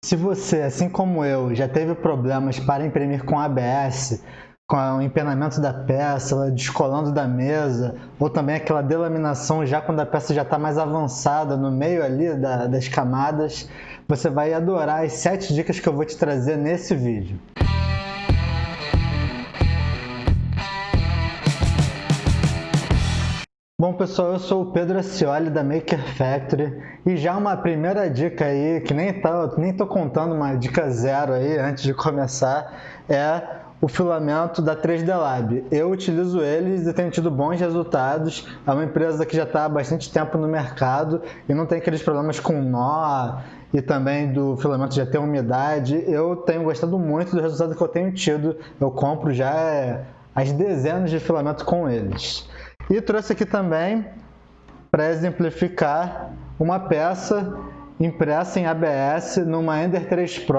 Se você, assim como eu, já teve problemas para imprimir com ABS, com o empenamento da peça, ela descolando da mesa, ou também aquela delaminação já quando a peça já está mais avançada, no meio ali das camadas, você vai adorar as 7 dicas que eu vou te trazer nesse vídeo. Bom pessoal, eu sou o Pedro Acioli da Maker Factory e já uma primeira dica aí, que nem tô contando uma dica zero aí antes de começar, é o filamento da 3D Lab. Eu utilizo eles e tenho tido bons resultados. É uma empresa que já está há bastante tempo no mercado e não tem aqueles problemas com nó e também do filamento já ter umidade. Eu tenho gostado muito do resultado que eu tenho tido. Eu compro já as dezenas de filamentos com eles. E trouxe aqui também, para exemplificar, uma peça impressa em ABS numa Ender 3 Pro.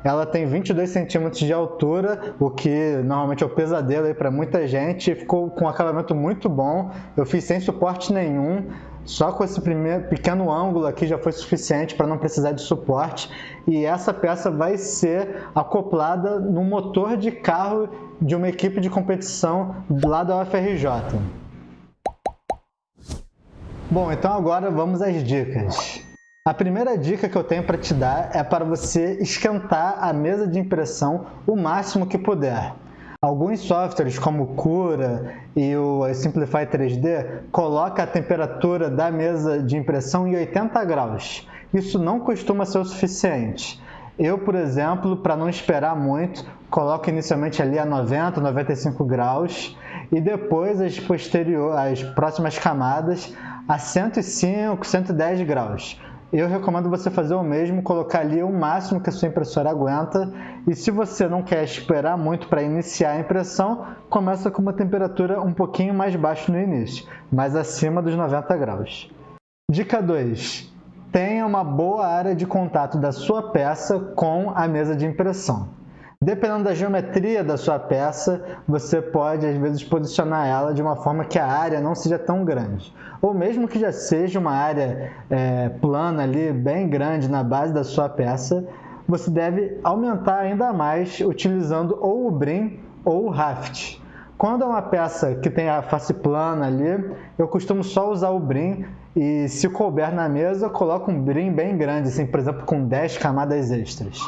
Ela tem 22 centímetros de altura, o que normalmente é o pesadelo para muita gente. Ficou com um acabamento muito bom. Eu fiz sem suporte nenhum. Só com esse primeiro pequeno ângulo aqui já foi suficiente para não precisar de suporte. E essa peça vai ser acoplada no motor de carro de uma equipe de competição lá da UFRJ. Bom, então agora vamos às dicas. A primeira dica que eu tenho para te dar é para você esquentar a mesa de impressão o máximo que puder. Alguns softwares como o Cura e o Simplify 3D colocam a temperatura da mesa de impressão em 80 graus. Isso não costuma ser o suficiente. Eu, por exemplo, para não esperar muito, coloco inicialmente ali a 90, 95 graus e depois as próximas camadas a 105, 110 graus. Eu recomendo você fazer o mesmo, colocar ali o máximo que a sua impressora aguenta. E se você não quer esperar muito para iniciar a impressão, começa com uma temperatura um pouquinho mais baixa no início, mas acima dos 90 graus. Dica 2. Tenha uma boa área de contato da sua peça com a mesa de impressão. Dependendo da geometria da sua peça, você pode, às vezes, posicionar ela de uma forma que a área não seja tão grande. Ou mesmo que já seja uma área plana ali, bem grande na base da sua peça, você deve aumentar ainda mais utilizando ou o brim ou o raft. Quando é uma peça que tem a face plana ali, eu costumo só usar o brim e, se couber na mesa, eu coloco um brim bem grande, assim, por exemplo, com 10 camadas extras.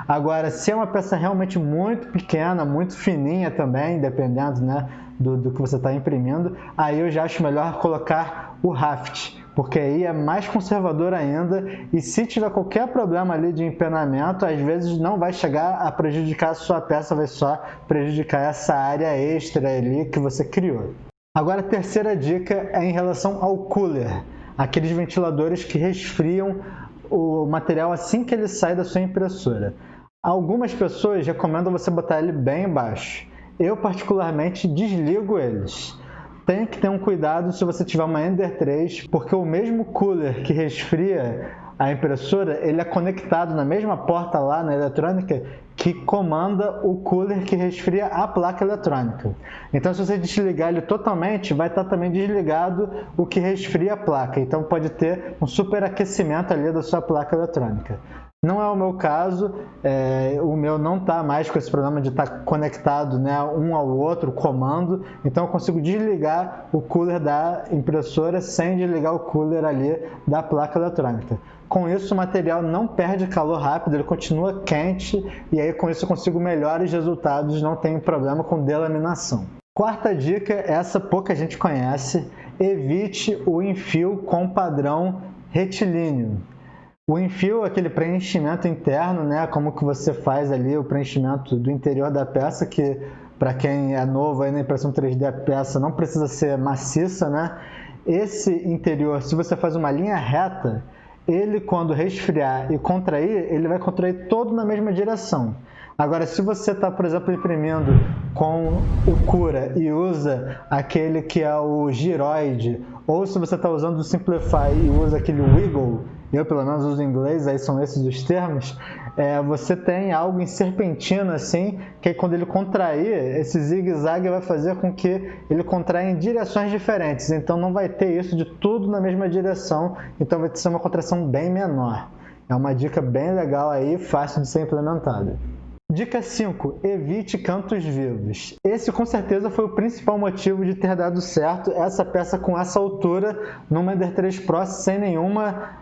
Agora, se é uma peça realmente muito pequena, muito fininha também, dependendo, né, do que você está imprimindo, aí eu já acho melhor colocar o raft, porque aí é mais conservador ainda e se tiver qualquer problema ali de empenamento, às vezes não vai chegar a prejudicar a sua peça, vai só prejudicar essa área extra ali que você criou. Agora, a terceira dica é em relação ao cooler, aqueles ventiladores que resfriam o material assim que ele sai da sua impressora. Algumas pessoas recomendam você botar ele bem baixo. Eu, particularmente, desligo eles. Tem que ter um cuidado se você tiver uma Ender 3, porque o mesmo cooler que resfria a impressora, ele é conectado na mesma porta lá na eletrônica que comanda o cooler que resfria a placa eletrônica. Então, se você desligar ele totalmente, vai estar também desligado o que resfria a placa. Então, pode ter um superaquecimento ali da sua placa eletrônica. Não é o meu caso, o meu não está mais com esse problema de estar conectado, né, um ao outro, comando, então eu consigo desligar o cooler da impressora sem desligar o cooler ali da placa eletrônica. Com isso o material não perde calor rápido, ele continua quente e aí com isso eu consigo melhores resultados, não tenho problema com delaminação. Quarta dica, essa pouca gente conhece, evite o enfio com padrão retilíneo. O enfio é aquele preenchimento interno, né? Como que você faz ali o preenchimento do interior da peça, que para quem é novo aí na impressão 3D a peça não precisa ser maciça, né? Esse interior, se você faz uma linha reta, ele quando resfriar e contrair, ele vai contrair todo na mesma direção. Agora, se você está, por exemplo, imprimindo com o Cura e usa aquele que é o giroide, ou se você está usando o Simplify e usa aquele Wiggle, eu pelo menos uso em inglês, aí são esses os termos, você tem algo em serpentina assim, que quando ele contrair, esse zigue-zague vai fazer com que ele contraia em direções diferentes, então não vai ter isso de tudo na mesma direção, então vai ser uma contração bem menor. É uma dica bem legal aí, fácil de ser implementada. Dica 5. Evite cantos vivos. Esse com certeza foi o principal motivo de ter dado certo essa peça com essa altura no Ender 3 Pro sem nenhuma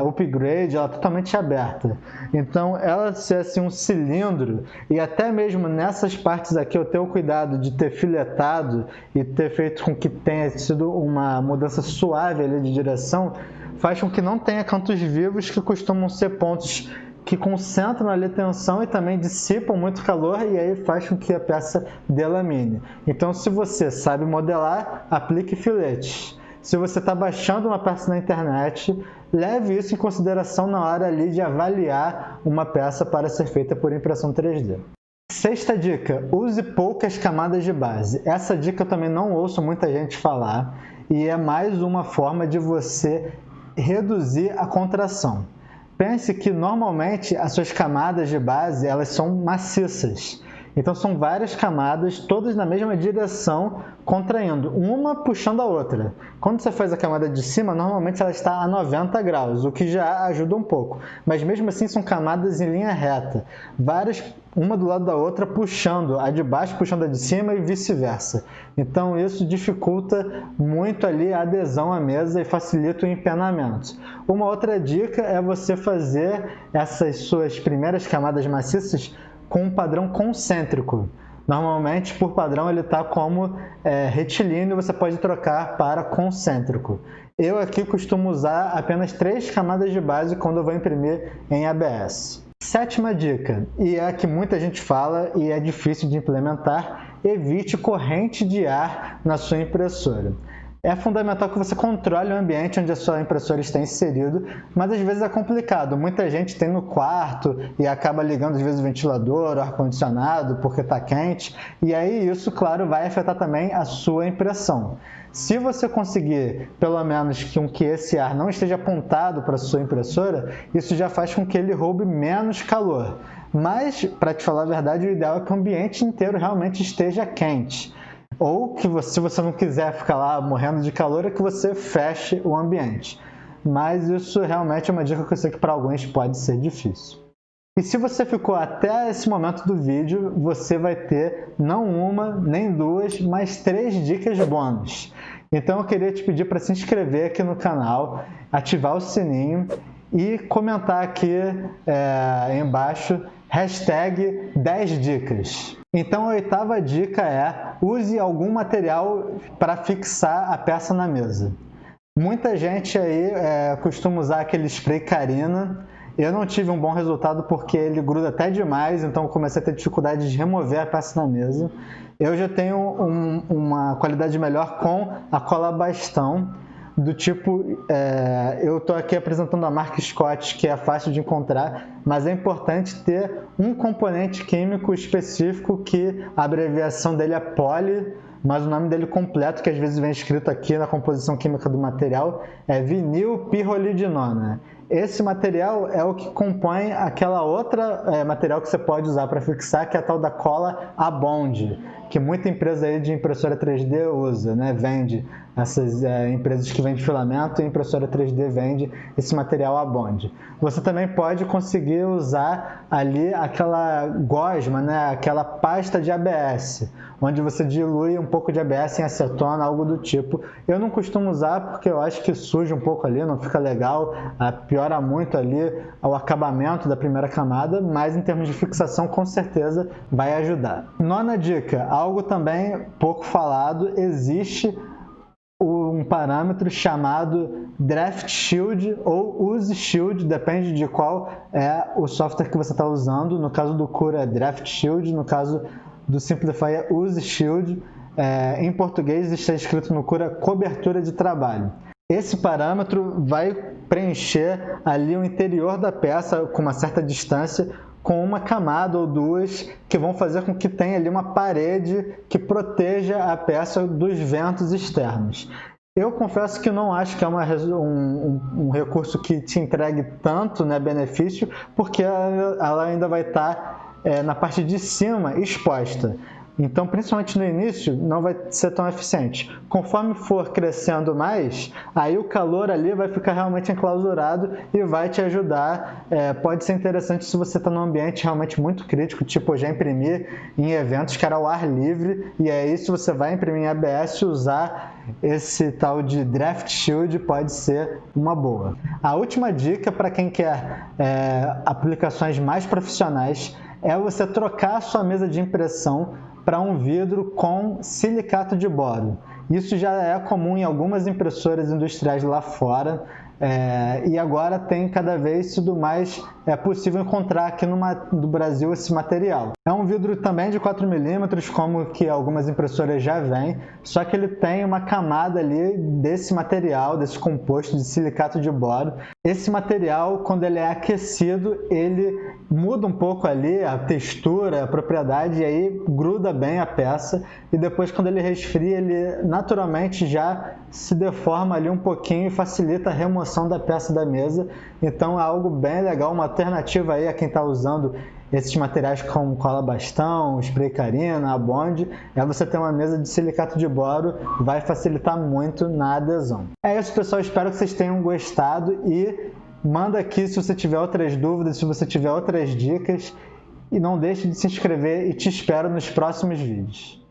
upgrade, ela totalmente aberta. Então ela ser assim um cilindro e até mesmo nessas partes aqui eu tenho o cuidado de ter filetado e ter feito com que tenha sido uma mudança suave ali de direção, faz com que não tenha cantos vivos que costumam ser pontos que concentram ali tensão e também dissipam muito calor e aí faz com que a peça delamine. Então, se você sabe modelar, aplique filetes. Se você está baixando uma peça na internet, leve isso em consideração na hora ali de avaliar uma peça para ser feita por impressão 3D. Sexta dica, use poucas camadas de base. Essa dica eu também não ouço muita gente falar e é mais uma forma de você reduzir a contração. Pense que normalmente as suas camadas de base elas são maciças. Então são várias camadas, todas na mesma direção, contraindo, uma puxando a outra. Quando você faz a camada de cima, normalmente ela está a 90 graus, o que já ajuda um pouco. Mas mesmo assim são camadas em linha reta, várias, uma do lado da outra, puxando, a de baixo puxando a de cima e vice-versa. Então isso dificulta muito ali a adesão à mesa e facilita o empenamento. Uma outra dica é você fazer essas suas primeiras camadas maciças com um padrão concêntrico. Normalmente, por padrão, ele está como retilíneo, você pode trocar para concêntrico. Eu aqui costumo usar apenas 3 camadas de base quando eu vou imprimir em ABS. Sétima dica, e é a que muita gente fala e é difícil de implementar, evite corrente de ar na sua impressora. É fundamental que você controle o ambiente onde a sua impressora está inserido, mas às vezes é complicado. Muita gente tem no quarto e acaba ligando às vezes o ventilador, o ar-condicionado, porque está quente, e aí isso, claro, vai afetar também a sua impressão. Se você conseguir, pelo menos, que esse ar não esteja apontado para a sua impressora, isso já faz com que ele roube menos calor. Mas, para te falar a verdade, o ideal é que o ambiente inteiro realmente esteja quente. Ou que se você não quiser ficar lá morrendo de calor, é que você feche o ambiente. Mas isso realmente é uma dica que eu sei que para alguns pode ser difícil. E se você ficou até esse momento do vídeo, você vai ter não uma, nem duas, mas 3 dicas bônus. Então eu queria te pedir para se inscrever aqui no canal, ativar o sininho e comentar aqui embaixo hashtag 10 dicas. Então a 8ª dica é: use algum material para fixar a peça na mesa. Muita gente aí costuma usar aquele spray Carina. Eu não tive um bom resultado porque ele gruda até demais, então comecei a ter dificuldade de remover a peça na mesa. Eu já tenho uma qualidade melhor com a cola bastão, do tipo, eu estou aqui apresentando a marca Scott, que é fácil de encontrar, mas é importante ter um componente químico específico que a abreviação dele é poly, mas o nome dele completo, que às vezes vem escrito aqui na composição química do material, é vinilpirrolidinona. Esse material é o que compõe aquela outra material que você pode usar para fixar, que é a tal da cola Abond, que muita empresa aí de impressora 3D usa, né? Vende. Essas empresas que vendem filamento e impressora 3D vende esse material Abond. Você também pode conseguir usar ali aquela gosma, né? Aquela pasta de ABS, onde você dilui um pouco de ABS em acetona, algo do tipo. Eu não costumo usar porque eu acho que suja um pouco ali, não fica legal, piora muito ali o acabamento da primeira camada, mas em termos de fixação com certeza vai ajudar. 9ª dica, algo também pouco falado, existe um parâmetro chamado Draft Shield ou Use Shield, depende de qual é o software que você está usando. No caso do Cura é Draft Shield, no caso do Simplify é Use Shield. Em português está escrito no Cura cobertura de trabalho. Esse parâmetro vai preencher ali o interior da peça com uma certa distância, com uma camada ou duas que vão fazer com que tenha ali uma parede que proteja a peça dos ventos externos. Eu confesso que não acho que é um recurso que te entregue tanto, né, benefício, porque ela ainda vai estar na parte de cima exposta. Então, principalmente no início, não vai ser tão eficiente. Conforme for crescendo mais, aí o calor ali vai ficar realmente enclausurado e vai te ajudar. Pode ser interessante se você está num ambiente realmente muito crítico, tipo, eu já imprimi em eventos que era ao ar livre, e aí se você vai imprimir em ABS, usar esse tal de Draft Shield pode ser uma boa. A última dica para quem quer aplicações mais profissionais é você trocar a sua mesa de impressão para um vidro com silicato de boro. Isso já é comum em algumas impressoras industriais lá fora, e agora tem cada vez sido mais possível encontrar aqui no Brasil esse material. É um vidro também de 4mm, como que algumas impressoras já vêm, só que ele tem uma camada ali desse material, desse composto de silicato de boro. Esse material, quando ele é aquecido, ele muda um pouco ali a textura, a propriedade, e aí gruda bem a peça, e depois quando ele resfria, ele naturalmente já se deforma ali um pouquinho e facilita a remoção da peça da mesa. Então é algo bem legal, uma alternativa aí a quem está usando esses materiais como cola bastão, spray carina, a Bond, você ter uma mesa de silicato de boro, vai facilitar muito na adesão. É isso, pessoal, espero que vocês tenham gostado e manda aqui se você tiver outras dúvidas, se você tiver outras dicas, e não deixe de se inscrever e te espero nos próximos vídeos.